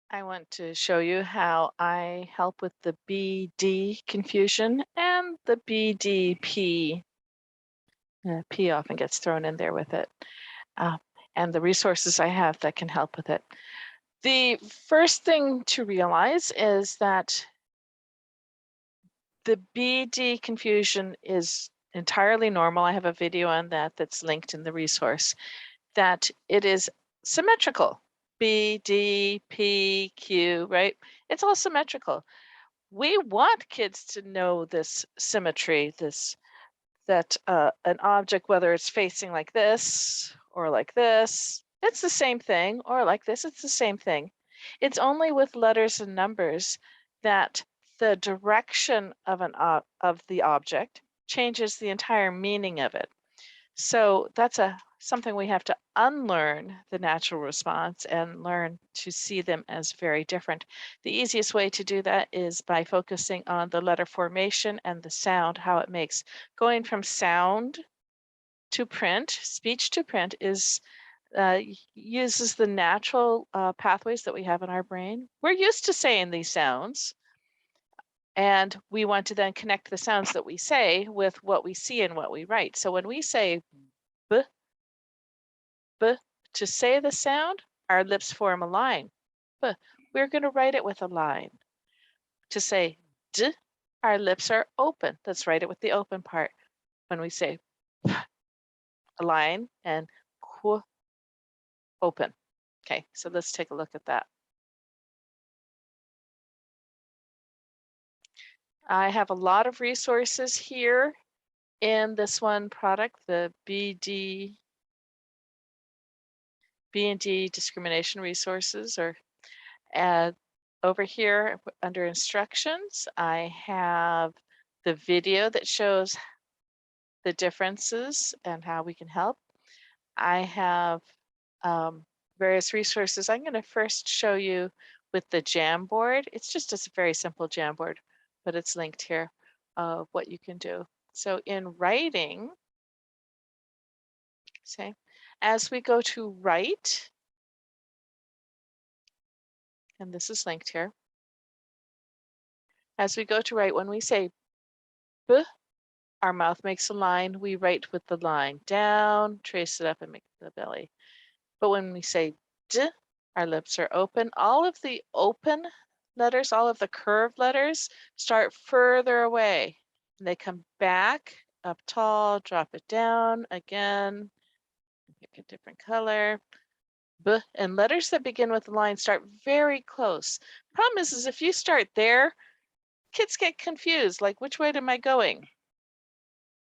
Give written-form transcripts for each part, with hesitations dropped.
I want to show you how I help with the BD confusion and the BDP. P often gets thrown in there with it, uh, and the resources I have that can help with it. The first thing to realize is that the BD confusion is entirely normal. I have a video on that that's linked in the resource, that it is symmetrical. B, D, P, Q, right? It's all symmetrical. We want kids to know this symmetry, that an object, whether it's facing like this or like this, it's the same thing, or like this, it's the same thing. It's only with letters and numbers that the direction of of the object changes the entire meaning of it. So that's something we have to unlearn the natural response and learn to see them as very different. The easiest way to do that is by focusing on the letter formation and the sound, how it makes. Going from sound to print, speech to print uses the natural pathways that we have in our brain. We're used to saying these sounds, and we want to then connect the sounds that we say with what we see and what we write. So when we say b, B, to say the sound, our lips form a line. B, we're going to write it with a line. To say D, our lips are open. Let's write it with the open part. When we say P, a line, and Q, open. Okay, so let's take a look at that. I have a lot of resources here in this one product, the B&D discrimination resources, or over here under instructions, I have the video that shows the differences and how we can help. I have various resources. I'm going to first show you with the Jamboard. It's just a very simple Jamboard, but it's linked here of what you can do. So in writing, say, as we go to write, and this is linked here, as we go to write, when we say B, our mouth makes a line, we write with the line down, trace it up, and make the belly. But when we say D, our lips are open. All of the open letters, all of the curved letters start further away. And they come back up tall, drop it down again, pick a different color. B, and letters that begin with a line start very close. Problem is if you start there, kids get confused, like which way am I going?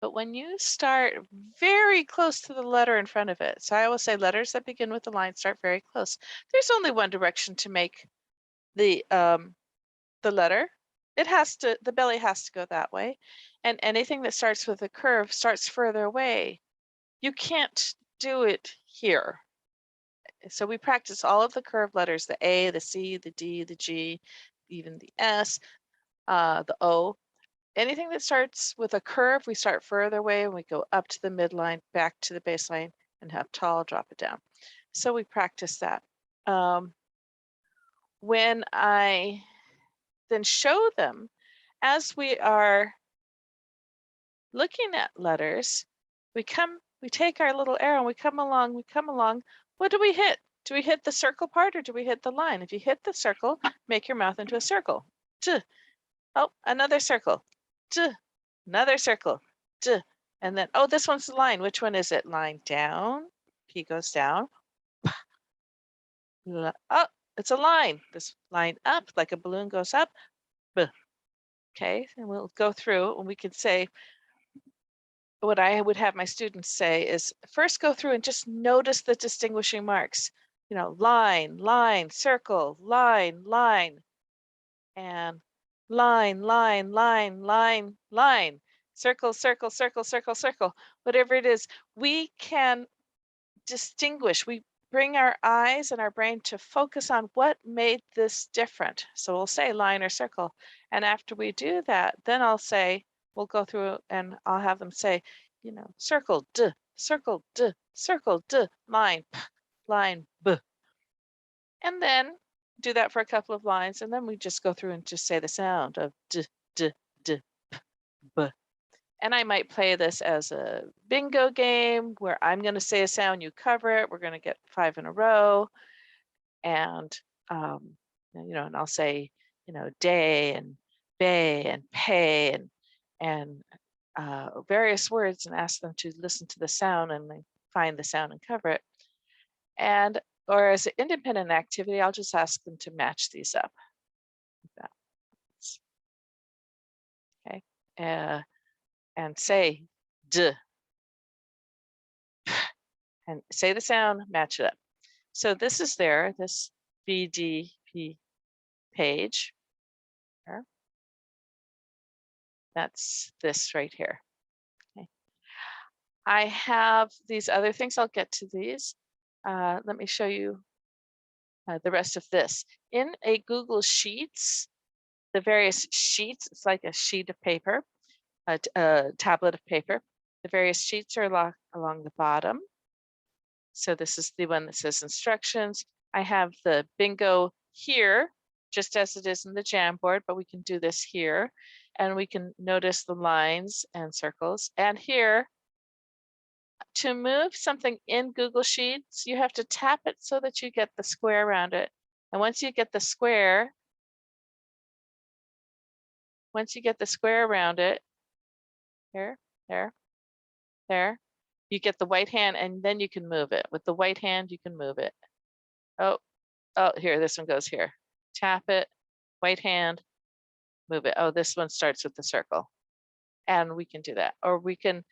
But when you start very close to the letter in front of it, so I always say letters that begin with a line start very close. There's only one direction to make the letter. The belly has to go that way. And anything that starts with a curve starts further away. You can't do it here. So we practice all of the curved letters, the A, the C, the D, the G, even the S, the O. Anything that starts with a curve, we start further away and we go up to the midline, back to the baseline, and have tall, drop it down. So we practice that. When I then show them, as we are looking at letters, we take our little arrow and we come along. What do we hit? Do we hit the circle part or do we hit the line? If you hit the circle, make your mouth into a circle. Oh, another circle. Another circle. And then, oh, this one's the line. Which one is it? Line down. P goes down. Oh, it's a line. This line up, like a balloon goes up. Okay, and we'll go through and we can say, what I would have my students say is first go through and just notice the distinguishing marks. You know, line, line, circle, line, line, and line, line, line, line, line, circle, circle, circle, circle, circle, whatever it is, we can distinguish. We bring our eyes and our brain to focus on what made this different. So we'll say line or circle. And after we do that, then we'll go through and I'll have them say, you know, circle, D, circle, D, circle, D, line, P, line, B. And then do that for a couple of lines, and then we just go through and just say the sound of d, d, d, p, b. And I might play this as a bingo game where I'm going to say a sound, you cover it. We're going to get 5 in a row. And, and I'll say, day and bay and pay and various words and ask them to listen to the sound and they find the sound and cover it. And, or as an independent activity, I'll just ask them to match these up. Like that. Okay. And say d, and say the sound, match it up. So this is this BDP page. Here. That's this right here. Okay. I have these other things. I'll get to these. Let me show you the rest of this. In a Google Sheets, the various sheets, it's like a sheet of paper, a tablet of paper. The various sheets are along the bottom. So this is the one that says instructions. I have the bingo here, just as it is in the Jamboard, but we can do this here. And we can notice the lines and circles. And here, to move something in Google Sheets, you have to tap it so that you get the square around it. And once you get the square around it, here, there, you get the white hand and then you can move it. With the white hand, you can move it. Oh, here, this one goes here. Tap it, white hand, move it. Oh, this one starts with the circle. And we can do that. Or we can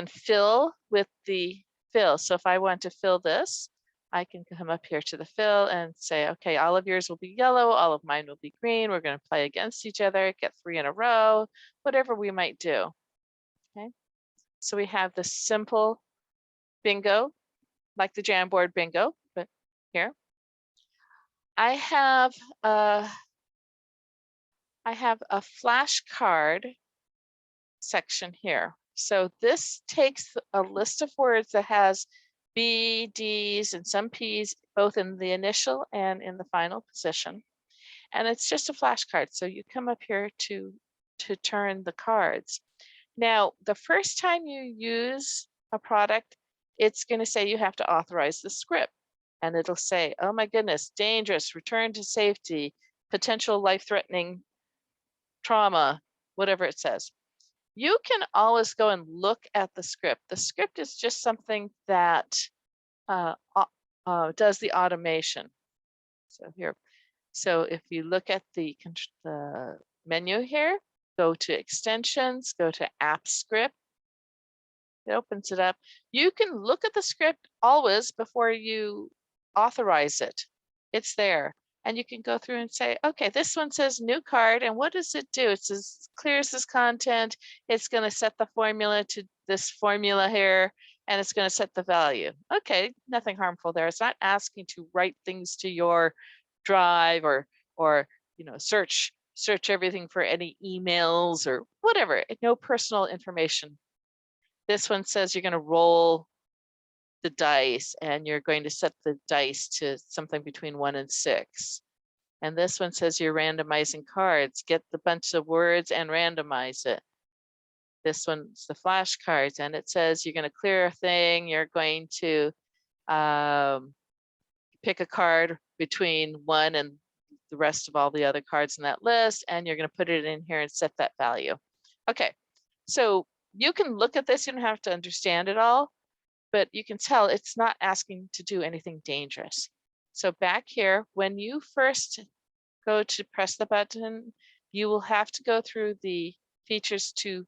fill with the fill. So if I want to fill this, I can come up here to the fill and say, okay, all of yours will be yellow, all of mine will be green. We're going to play against each other, get 3 in a row, whatever we might do. Okay. So we have the simple bingo, like the Jamboard bingo, but here. I have a flashcard section here. So this takes a list of words that has B, Ds, and some Ps, both in the initial and in the final position. And it's just a flashcard. So you come up here to turn the cards. Now, the first time you use a product, it's going to say you have to authorize the script. And it'll say, oh my goodness, dangerous, return to safety, potential life-threatening trauma, whatever it says. You can always go and look at the script. The script is just something that does the automation. So here, so if you look at the menu here, go to extensions, go to app script. It opens it up. You can look at the script always before you authorize it. It's there. And you can go through and say, okay, this one says new card. And what does it do? It says clears this content. It's going to set the formula to this formula here. And it's going to set the value. Okay, nothing harmful there. It's not asking to write things to your drive or search everything for any emails or whatever. No personal information. This one says you're going to roll the dice and you're going to set the dice to something between 1 and 6. And this one says you're randomizing cards. Get the bunch of words and randomize it. This one's the flashcards and it says you're going to clear a thing. You're going to pick a card between 1 and the rest of all the other cards in that list. And you're going to put it in here and set that value. Okay, so you can look at this. You don't have to understand it all, but you can tell it's not asking to do anything dangerous. So back here, when you first go to press the button, you will have to go through the features to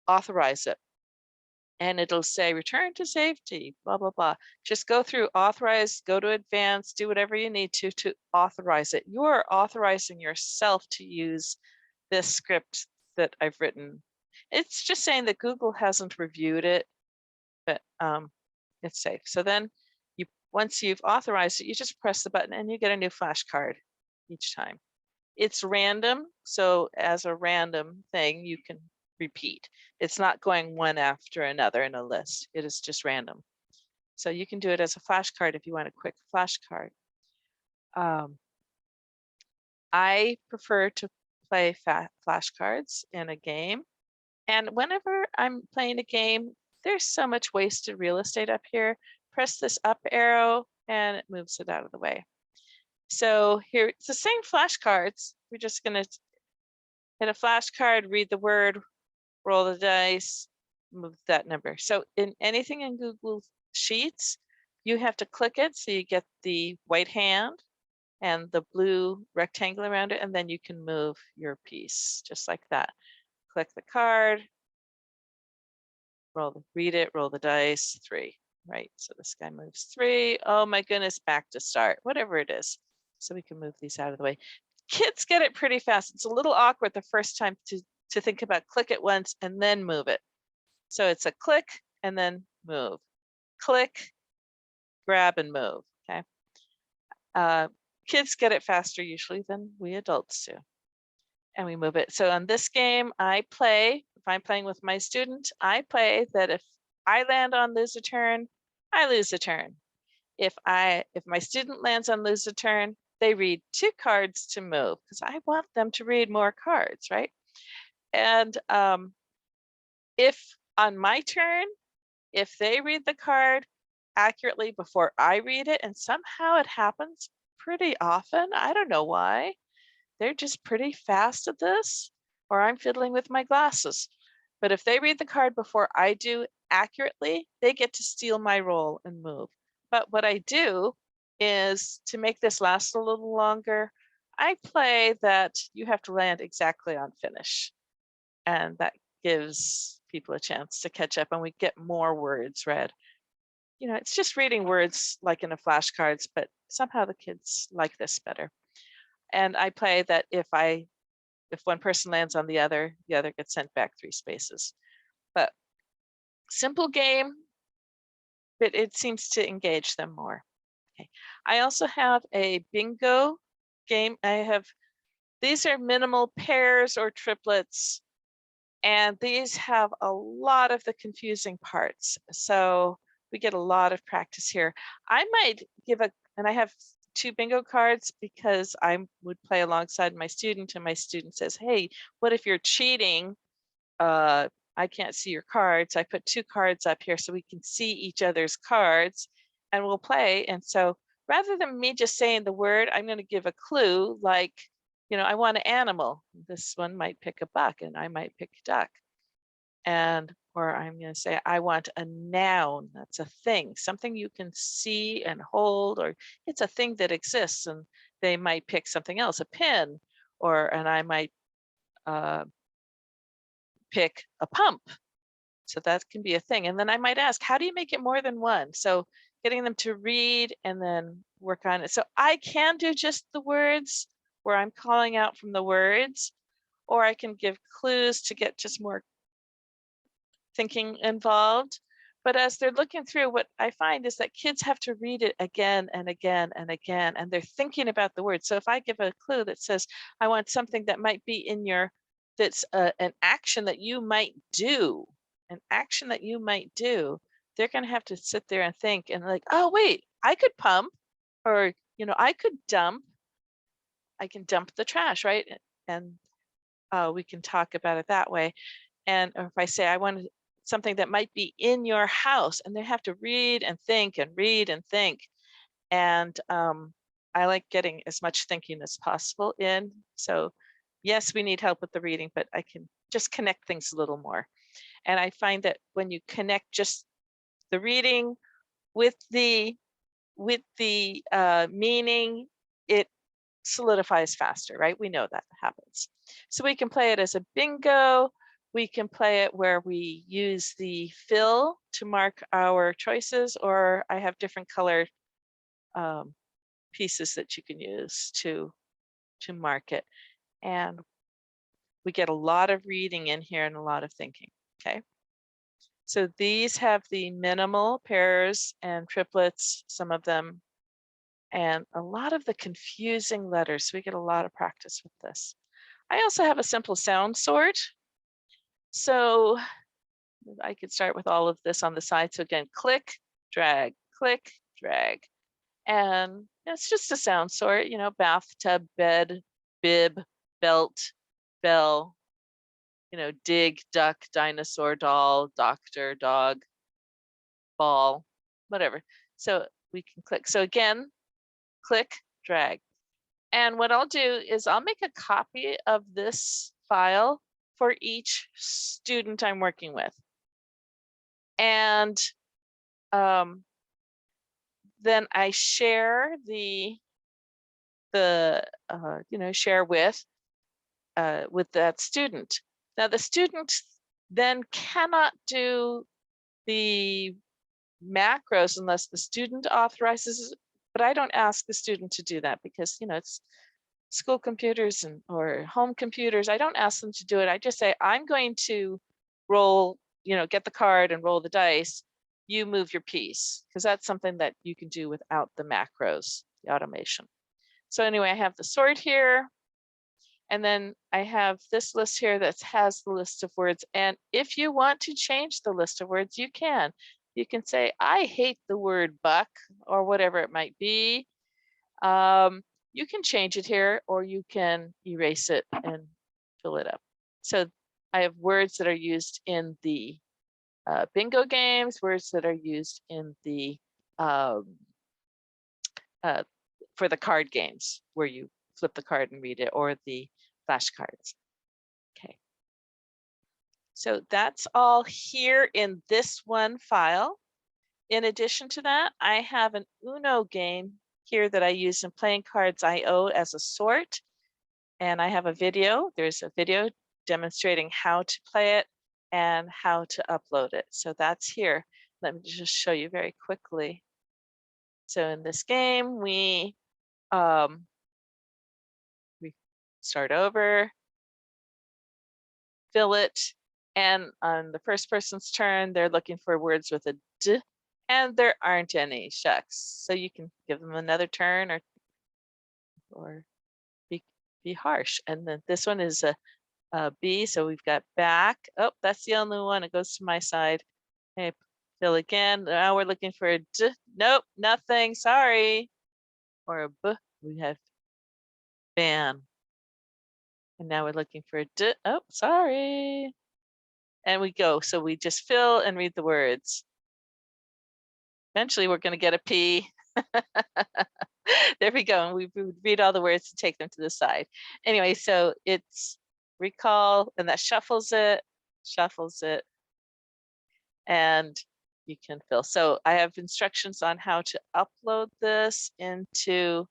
authorize it. And it'll say return to safety, blah, blah, blah. Just go through authorize, go to advanced, do whatever you need to authorize it. You are authorizing yourself to use this script that I've written. It's just saying that Google hasn't reviewed it, but it's safe. So then once you've authorized it, you just press the button and you get a new flashcard each time. It's random. So as a random thing, you can repeat. It's not going one after another in a list. It is just random. So you can do it as a flashcard if you want a quick flashcard. I prefer to play flashcards in a game. And whenever I'm playing a game, there's so much wasted real estate up here. Press this up arrow and it moves it out of the way. So here, it's the same flashcards. We're just going to hit a flashcard, read the word, roll the dice, move that number. So in anything in Google Sheets, you have to click it so you get the white hand and the blue rectangle around it, and then you can move your piece just like that. Click the card, read it, roll the dice, 3, right? So this guy moves 3. Oh my goodness, back to start, whatever it is. So we can move these out of the way. Kids get it pretty fast. It's a little awkward the first time to think about click it once and then move it. So it's a click and then move. Click, grab and move, okay? Kids get it faster usually than we adults do. And we move it. So on this game, I play, if I'm playing with my student, I play that if I land on lose a turn, I lose a turn. If my student lands on lose a turn, they read 2 cards to move because I want them to read more cards, right? And if on my turn, if they read the card accurately before I read it, and somehow it happens pretty often, I don't know why, they're just pretty fast at this, or I'm fiddling with my glasses. But if they read the card before I do accurately, they get to steal my roll and move. But what I do is to make this last a little longer, I play that you have to land exactly on finish. And that gives people a chance to catch up and we get more words read. You know, it's just reading words like in a flashcards, but somehow the kids like this better. And I play that if one person lands on the other gets sent back 3 spaces. But simple game, but it seems to engage them more. Okay. I also have a bingo game. These are minimal pairs or triplets, and these have a lot of the confusing parts. So we get a lot of practice here. I might and I have 2 bingo cards because I would play alongside my student and my student says, hey, what if you're cheating? I can't see your cards. I put 2 cards up here so we can see each other's cards and we'll play. And so rather than me just saying the word, I'm going to give a clue like, you know, I want an animal. This one might pick a buck and I might pick a duck. Or I'm going to say, I want a noun. That's a thing, something you can see and hold, or it's a thing that exists. And they might pick something else, a pin, and I might pick a pump. So that can be a thing. And then I might ask, how do you make it more than one? So getting them to read and then work on it. So I can do just the words where I'm calling out from the words, or I can give clues to get just more thinking involved. But as they're looking through, what I find is that kids have to read it again and again and again, and they're thinking about the words. So if I give a clue that says, I want something that might be in that's an action that you might do, they're going to have to sit there and think and like, oh, wait, I could pump, or, you know, I can dump the trash, right? And we can talk about it that way. And if I say, I want something that might be in your house, and they have to read and think and read and think. And I like getting as much thinking as possible in. So yes, we need help with the reading, but I can just connect things a little more. And I find that when you connect just the reading with the meaning, it solidifies faster, right? We know that happens. So we can play it as a bingo. We can play it where we use the fill to mark our choices, or I have different colored pieces that you can use to mark it. And we get a lot of reading in here and a lot of thinking, okay? So these have the minimal pairs and triplets, some of them, and a lot of the confusing letters. So we get a lot of practice with this. I also have a simple sound sort. So I could start with all of this on the side. So again, click, drag, click, drag. And it's just a sound sort, bathtub, bed, bib, belt, bell, dig, duck, dinosaur, doll, doctor, dog, ball, whatever. So we can click. So again, click, drag. And what I'll do is I'll make a copy of this file for each student I'm working with. And then I share share with that student. Now the student then cannot do the macros unless the student authorizes it, but I don't ask the student to do that because it's school computers or home computers. I don't ask them to do it. I just say, I'm going to roll, get the card and roll the dice. You move your piece, because that's something that you can do without the macros, the automation. So anyway, I have the sort here. And then I have this list here that has the list of words. And if you want to change the list of words, you can. You can say, I hate the word buck, or whatever it might be. You can change it here, or you can erase it and fill it up. So I have words that are used in the bingo games, words that are used in the for the card games where you flip the card and read it, or the flashcards. Okay. So that's all here in this one file. In addition to that, I have an Uno game here that I use in Playing Cards IO as a sort. And I have a video. There's a video demonstrating how to play it and how to upload it. So that's here. Let me just show you very quickly. So in this game, we start over, fill it, and on the first person's turn, they're looking for words with a D, and there aren't any, shucks. So you can give them another turn or be harsh. And then this one is a B, so we've got back. Oh, that's the only one. It goes to my side. Okay, fill again. Now we're looking for a D. Nope, nothing. Sorry. Or a B. We have ban. And now we're looking for a D. Oh, sorry. And we go. So we just fill and read the words. Eventually, we're going to get a P. There we go. And we read all the words and take them to the side. Anyway, so it's recall, and that shuffles it, and you can fill. So I have instructions on how to upload this into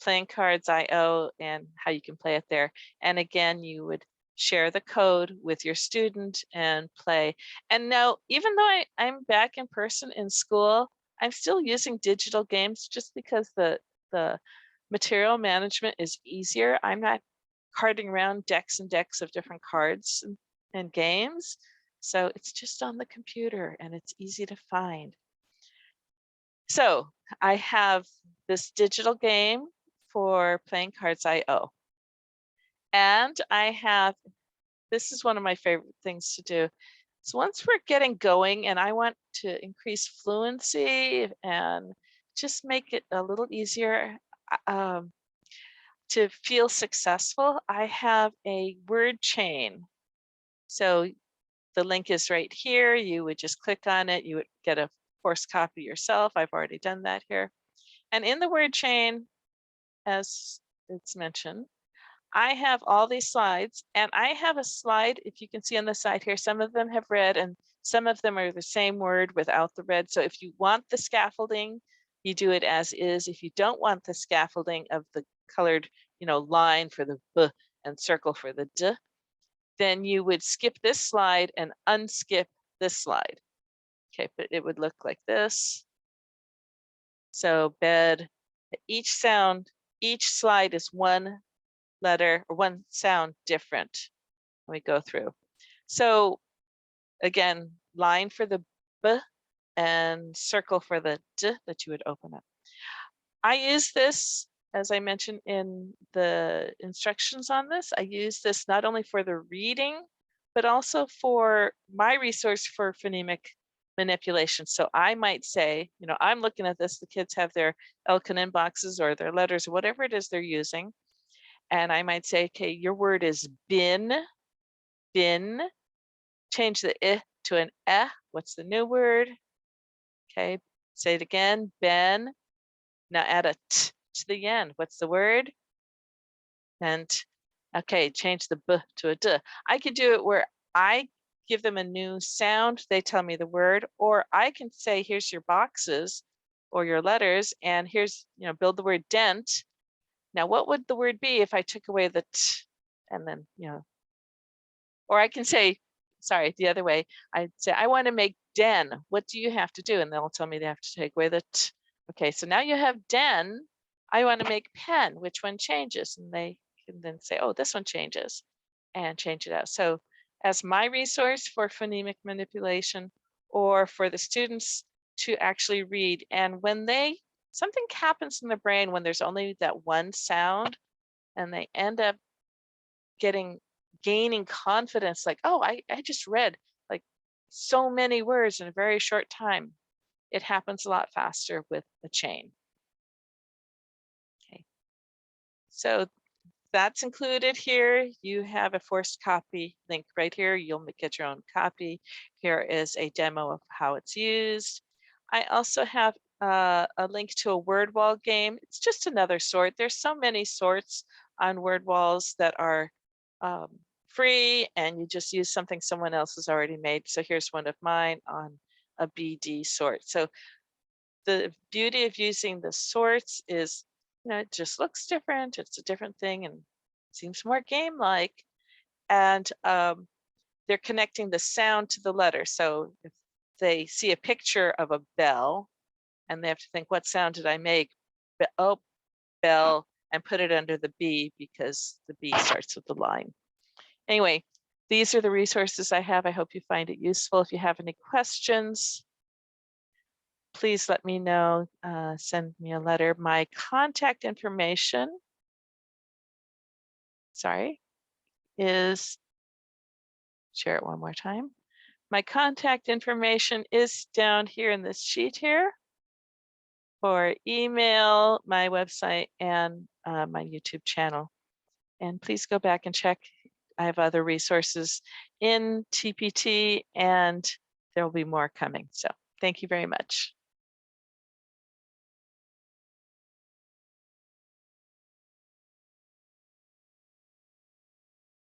Playing Cards IO and how you can play it there. And again, you would share the code with your student and play. And now, even though I'm back in person in school, I'm still using digital games just because the material management is easier. I'm not carting around decks and decks of different cards and games. So it's just on the computer and it's easy to find. So I have this digital game for Playing Cards IO. And I have, this is one of my favorite things to do. So once we're getting going and I want to increase fluency and just make it a little easier to feel successful, I have a word chain. So the link is right here. You would just click on it. You would get a course copy yourself. I've already done that here. And in the word chain, as it's mentioned, I have all these slides, and I have a slide, if you can see on the side here, some of them have red and some of them are the same word without the red. So if you want the scaffolding, you do it as is. If you don't want the scaffolding of the colored, line for the B and circle for the D, then you would skip this slide and unskip this slide. Okay, but it would look like this. So bed, each slide is one letter or one sound different when we go through. So again, line for the B and circle for the D that you would open up. I use this, as I mentioned in the instructions on this, I use this not only for the reading, but also for my resource for phonemic manipulation. So I might say, you know, I'm looking at this, the kids have their Elkin inboxes or their letters or whatever it is they're using. And I might say, okay, your word is bin, change the I to an eh. What's the new word? Okay, say it again, ben. Now add a t to the end. What's the word? And okay, change the b to a d. I could do it where I give them a new sound, they tell me the word, or I can say, here's your boxes or your letters, and here's, you know, build the word dent. Now, what would the word be if I took away the t and then, you know, or I can say, sorry, the other way, I'd say, I want to make den. What do you have to do? And they'll tell me they have to take away the t. Okay, so now you have den. I want to make pen. Which one changes? And they can then say, oh, this one changes, and change it out. So as my resource for phonemic manipulation, or for the students to actually read. And when something happens in the brain when there's only that one sound, and they end up gaining confidence, like, oh, I just read like so many words in a very short time. It happens a lot faster with a chain. Okay, so that's included here. You have a forced copy link right here. You'll get your own copy. Here is a demo of how it's used. I also have a link to a word wall game. It's just another sort. There's so many sorts on word walls that are free, and you just use something someone else has already made. So here's one of mine on a BD sort. So the beauty of using the sorts is, you know, it just looks different. It's a different thing and seems more game-like. And they're connecting the sound to the letter. So if they see a picture of a bell and they have to think, what sound did I make? Oh, bell, and put it under the B because the B starts with the line. Anyway, these are the resources I have. I hope you find it useful. If you have any questions, please let me know. Send me a letter. My contact information, is, share it one more time. My contact information is down here in this sheet here, for email, my website, and my YouTube channel. And please go back and check. I have other resources in TPT, and there will be more coming. So thank you very much.